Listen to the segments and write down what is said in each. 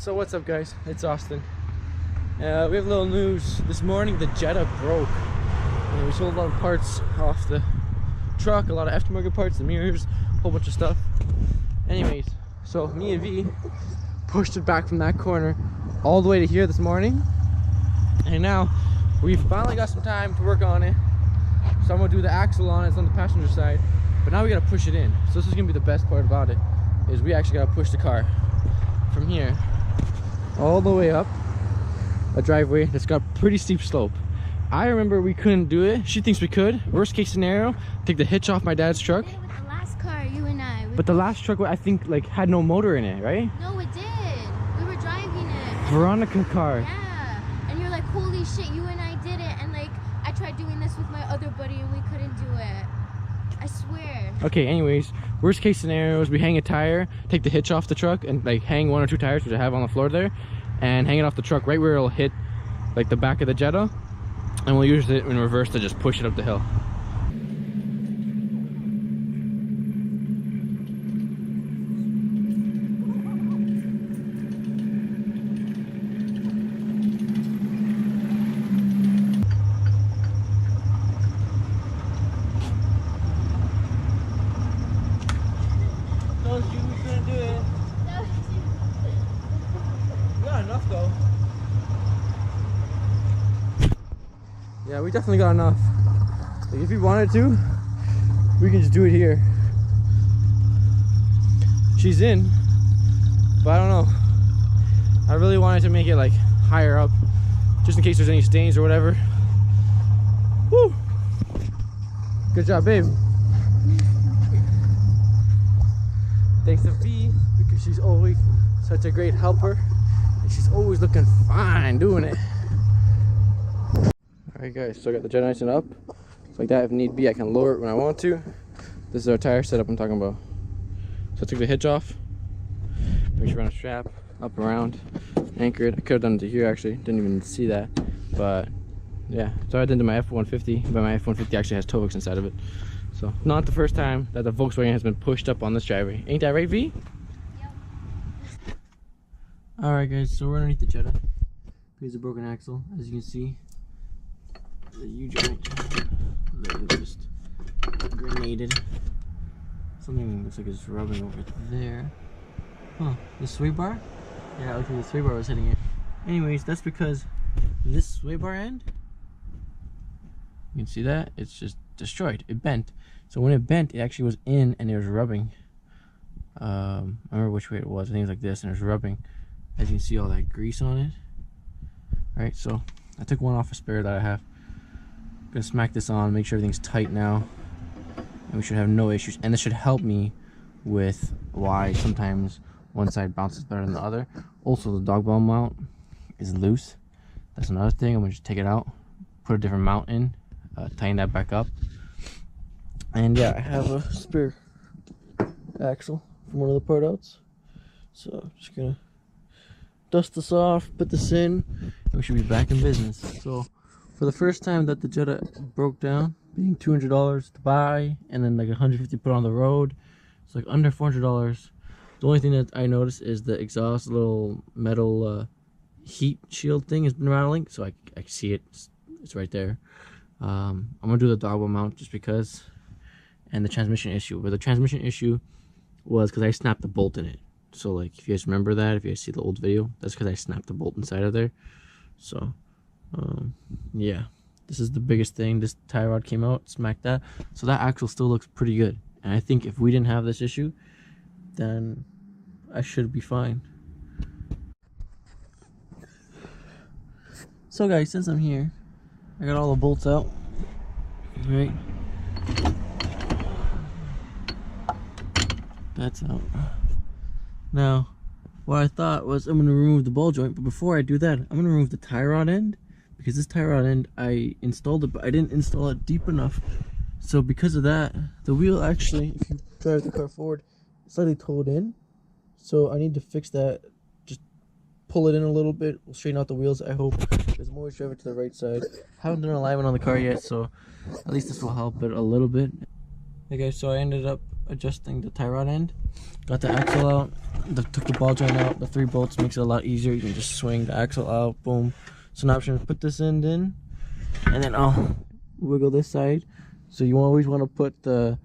So what's up, guys? It's Austin. We have a little news. This morning the Jetta broke. We sold a lot of parts off the truck, a lot of aftermarket parts, the mirrors, a whole bunch of stuff. Anyways, so me and V pushed it back from that corner all the way to here this morning. And now we finally got some time to work on it. So I'm gonna do the axle on it. It's on the passenger side. But now we gotta push it in. So this is gonna be the best part about it, is we actually gotta push the car from here all the way up a driveway that's got a pretty steep slope. I remember we couldn't do it. She thinks we could. Worst case scenario, take the hitch off my dad's truck. We did it with the last car, you and I. But the last truck, I think, like, had no motor in it, right? No, it did. We were driving it. Veronica car. Yeah. And you're like, holy shit, you and I did it. And like, I tried doing this with my other buddy and we couldn't do it. I swear. Okay, anyways, worst case scenario is we hang a tire, take the hitch off the truck, and like hang 1 or 2 tires, which I have on the floor there, and hang it off the truck right where it'll hit like the back of the Jetta, and we'll use it in reverse to just push it up the hill. Enough though. Yeah, we definitely got enough. Like, if we wanted to, we can just do it here. She's in, but I don't know. I really wanted to make it like higher up, just in case there's any stains or whatever. Woo! Good job, babe. Thanks to V, because she's always such a great helper. She's always looking fine doing it. Alright guys, so I got the Jetta nice and up. So like that, if need be, I can lower it when I want to. This is our tire setup I'm talking about. So I took the hitch off, make sure on a strap, up around, anchored. I could have done it to here actually, didn't even see that. But yeah, so I did to my F-150, but my F-150 actually has tow hooks inside of it. So not the first time that the Volkswagen has been pushed up on this driveway. Ain't that right, V? Alright guys, so we're underneath the Jetta. Here's a broken axle, as you can see. The U-joint just grenaded. Something looks like it's rubbing over there. Huh, the sway bar? Yeah, it looks like the sway bar was hitting it. Anyways, that's because this sway bar end, you can see that, it's just destroyed. It bent. So when it bent, it actually was in and it was rubbing. I don't remember which way it was. I think it was like this and it was rubbing. As you can see, all that grease on it. Alright, so I took one off a spare that I have. Gonna smack this on, make sure everything's tight now, and we should have no issues. And this should help me with why sometimes one side bounces better than the other. Also, the dog bone mount is loose. That's another thing. I'm gonna just take it out, put a different mount in, tighten that back up. And yeah, I have a spare axle from one of the part outs, so I'm just gonna dust this off, put this in, and we should be back in business. So for the first time that the Jetta broke down, being $200 to buy and then like $150 put on the road, it's like under $400. The only thing that I noticed is the exhaust little metal heat shield thing has been rattling, so I see it, it's right there. I'm gonna do the dogwheel mount just because, and the transmission issue. But the transmission issue was because I snapped the bolt in it. So like, if you guys remember that, if you guys see the old video, that's because I snapped the bolt inside of there. So yeah, this is the biggest thing. This tie rod came out, smacked that, so that axle still looks pretty good. And I think if we didn't have this issue, then I should be fine. So guys, since I'm here, I got all the bolts out, right? That's out. Now, what I thought was I'm going to remove the ball joint, but before I do that, I'm going to remove the tie rod end, because this tie rod end, I installed it, but I didn't install it deep enough. So because of that, the wheel actually, if you drive the car forward, it's slightly towed in. So I need to fix that, just pull it in a little bit, we'll straighten out the wheels, I hope, because I'm always driving to the right side. Haven't done alignment on the car yet, so at least this will help it a little bit. Hey guys, so I ended up adjusting the tie rod end. Got the axle out, took the ball joint out. The 3 bolts makes it a lot easier. You can just swing the axle out, boom. So now I'm going to put this end in, and then I'll wiggle this side. So you always want to put the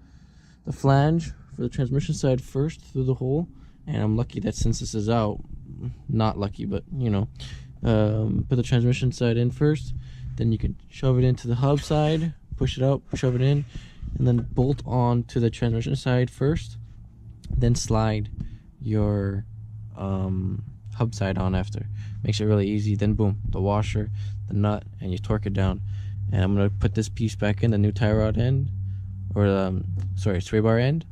flange for the transmission side first through the hole. And I'm lucky that since this is out, not lucky, but you know, put the transmission side in first. Then you can shove it into the hub side, push it out, shove it in, and then bolt on to the transmission side first. Then slide your hub side on after. Makes it really easy. Then boom, the washer, the nut, and you torque it down. And I'm gonna put this piece back in, the new tie rod end, or sorry, sway bar end,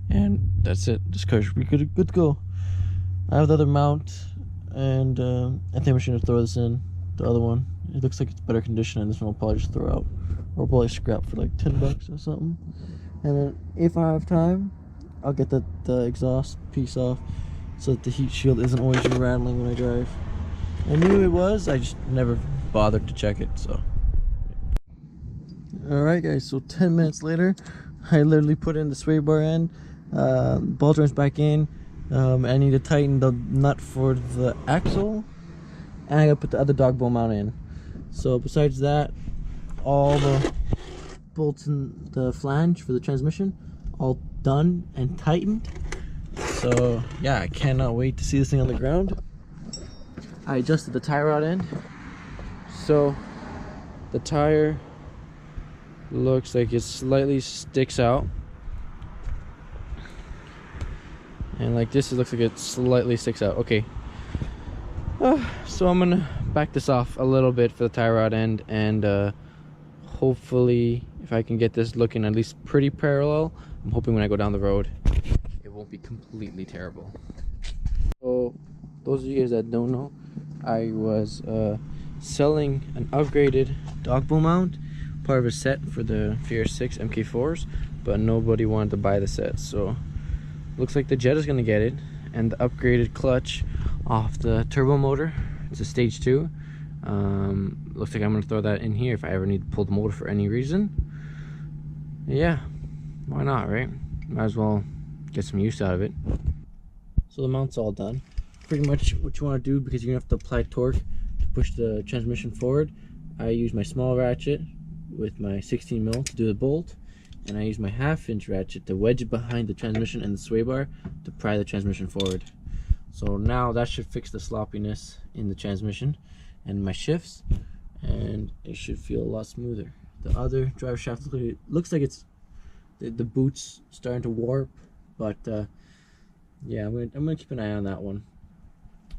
and that's it. This car's good to go. I have the other mount, and I think I'm just gonna throw this in, the other one. It looks like it's better condition, and this one will probably just throw out, or probably scrap for like 10 bucks or something. And then if I have time, I'll get the exhaust piece off so that the heat shield isn't always rattling when I drive. I knew it was, I just never bothered to check it. So alright guys, so 10 minutes later, I literally put in the sway bar end, ball joint's back in. I need to tighten the nut for the axle, and I gotta put the other dog bowl mount in. So besides that, all the bolts in the flange for the transmission all done and tightened. So yeah, I cannot wait to see this thing on the ground. I adjusted the tie rod end, so the tire looks like it slightly sticks out, and like this, it looks like it slightly sticks out. Okay, so I'm gonna back this off a little bit for the tie rod end, and hopefully if I can get this looking at least pretty parallel, I'm hoping when I go down the road it won't be completely terrible. So those of you guys that don't know, I was selling an upgraded dog bowl mount, part of a set for the Fierce 6 MK4s, but nobody wanted to buy the set. So looks like the Jetta's gonna get it, and the upgraded clutch off the turbo motor. It's a stage 2. Looks like I'm gonna throw that in here if I ever need to pull the motor for any reason. Yeah, why not, right? Might as well get some use out of it. So the mount's all done. Pretty much what you want to do, because you're gonna have to apply torque to push the transmission forward. I use my small ratchet with my 16 mil to do the bolt, and I use my 1/2 inch ratchet to wedge it behind the transmission and the sway bar to pry the transmission forward. So now that should fix the sloppiness in the transmission and my shifts, and it should feel a lot smoother. The other drive shaft looks like it's the boot's starting to warp, but yeah, I'm gonna keep an eye on that one.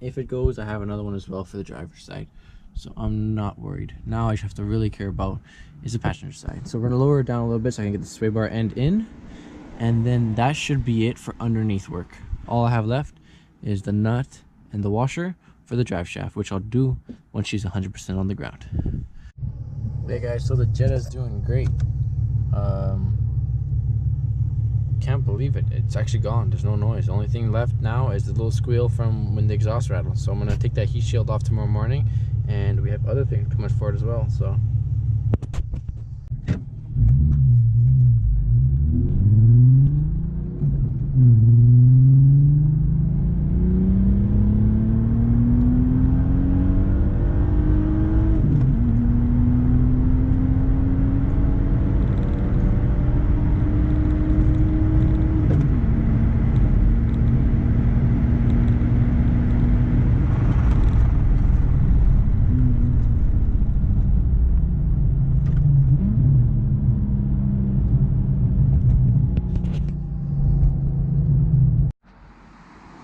If it goes, I have another one as well for the driver's side, so I'm not worried. Now I just have to really care about is the passenger side. So we're gonna lower it down a little bit so I can get the sway bar end in, and then that should be it for underneath work. All I have left is the nut and the washer for the drive shaft, which I'll do once she's 100% on the ground. Hey guys, so the Jetta's doing great. Can't believe it, it's actually gone. There's no noise. The only thing left now is the little squeal from when the exhaust rattles. So I'm gonna take that heat shield off tomorrow morning, and we have other things coming for it as well. So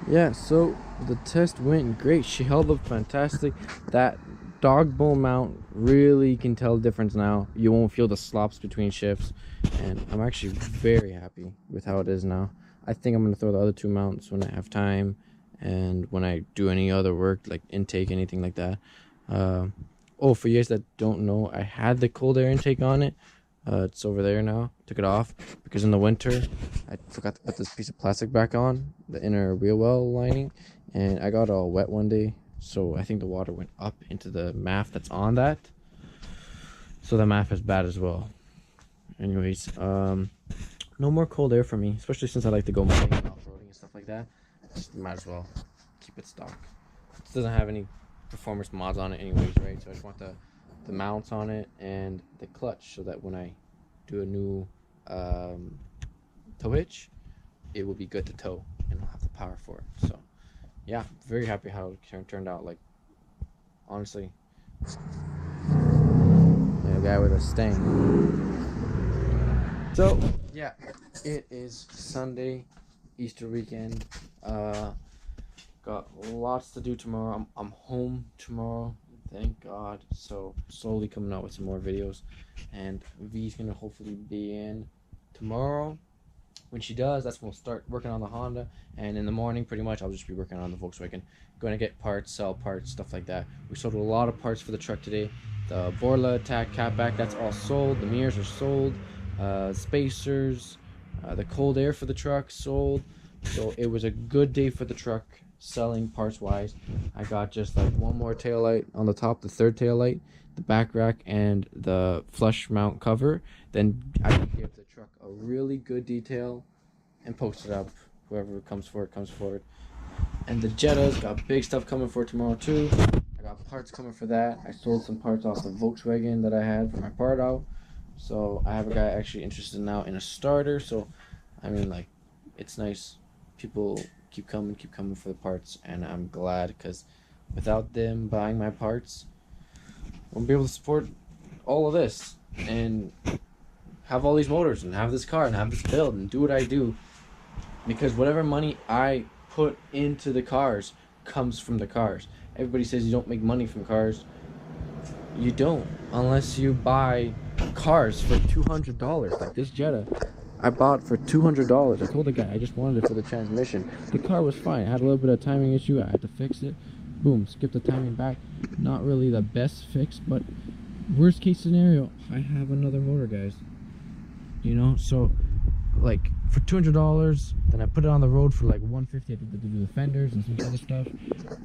yeah, so the test went great. She held up fantastic. That dog bowl mount really can tell the difference now. You won't feel the slops between shifts, and I'm actually very happy with how it is now. I think I'm gonna throw the other 2 mounts when I have time, and when I do any other work like intake, anything like that. Oh, for you guys that don't know, I had the cold air intake on it. It's over there now. Took it off because in the winter I forgot to put this piece of plastic back on, the inner wheel well lining, and I got all wet one day, so I think the water went up into the MAF that's on that, so the MAF is bad as well. Anyways, no more cold air for me, especially since I like to go modding and off-roading and stuff like that. Just might as well keep it stock. It doesn't have any performance mods on it anyways, right? So I just want the mounts on it and the clutch so that when I do a new tow hitch, it will be good to tow and I'll have the power for it. So yeah, very happy how it turned out. Like, honestly, a guy with a stain. So yeah, it is Sunday, Easter weekend. Got lots to do tomorrow. I'm home tomorrow, thank God. So slowly coming out with some more videos, and V's gonna hopefully be in tomorrow. When she does, that's when we'll start working on the Honda, and in the morning pretty much I'll just be working on the Volkswagen, going to get parts, sell parts, stuff like that. We sold a lot of parts for the truck today. The Borla attack catback, that's all sold. The mirrors are sold. Spacers, the cold air for the truck sold. So it was a good day for the truck selling parts wise. I got just like one more tail light on the top, the third tail light, the back rack, and the flush mount cover. Then I can give the truck a really good detail and post it up. Whoever comes for it comes for it. And the Jetta's got big stuff coming for tomorrow too. I got parts coming for that. I sold some parts off the Volkswagen that I had for my part out. So I have a guy actually interested now in a starter. So I mean, like, it's nice. People keep coming for the parts, and I'm glad, because without them buying my parts, I won't be able to support all of this and have all these motors and have this car and have this build and do what I do, because whatever money I put into the cars comes from the cars. Everybody says you don't make money from cars. You don't, unless you buy cars for $200, like this Jetta I bought for $200. I told the guy I just wanted it for the transmission. The car was fine. I had a little bit of timing issue. I had to fix it. Boom, skip the timing back. Not really the best fix, but worst case scenario, I have another motor, guys. You know, so like for $200, then I put it on the road for like $150. I did to do the fenders and some other stuff.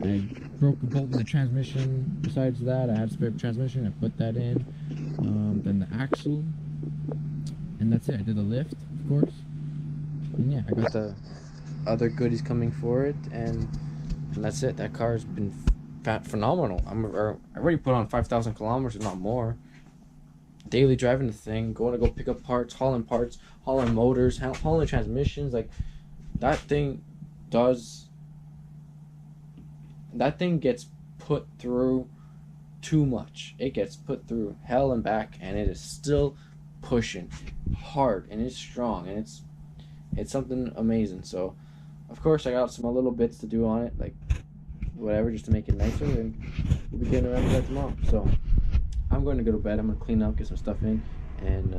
I broke a bolt in the transmission. Besides that, I had a spare transmission. I put that in. Then the axle. And that's it. I did the lift, of course. And yeah, I got the other goodies coming for it, and that's it. That car's been phenomenal. I already put on 5,000 kilometers, if not more. Daily driving the thing, going to go pick up parts, hauling motors, hauling transmissions. Like, that thing gets put through too much. It gets put through hell and back, and it is still pushing hard, and it's strong, and it's something amazing. So of course I got some little bits to do on it, like whatever, just to make it nicer, and we'll be getting around to that tomorrow. So I'm going to go to bed. I'm going to clean up, get some stuff in, and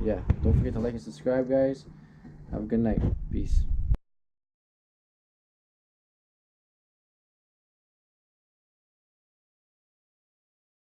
yeah, don't forget to like and subscribe, guys. Have a good night. Peace.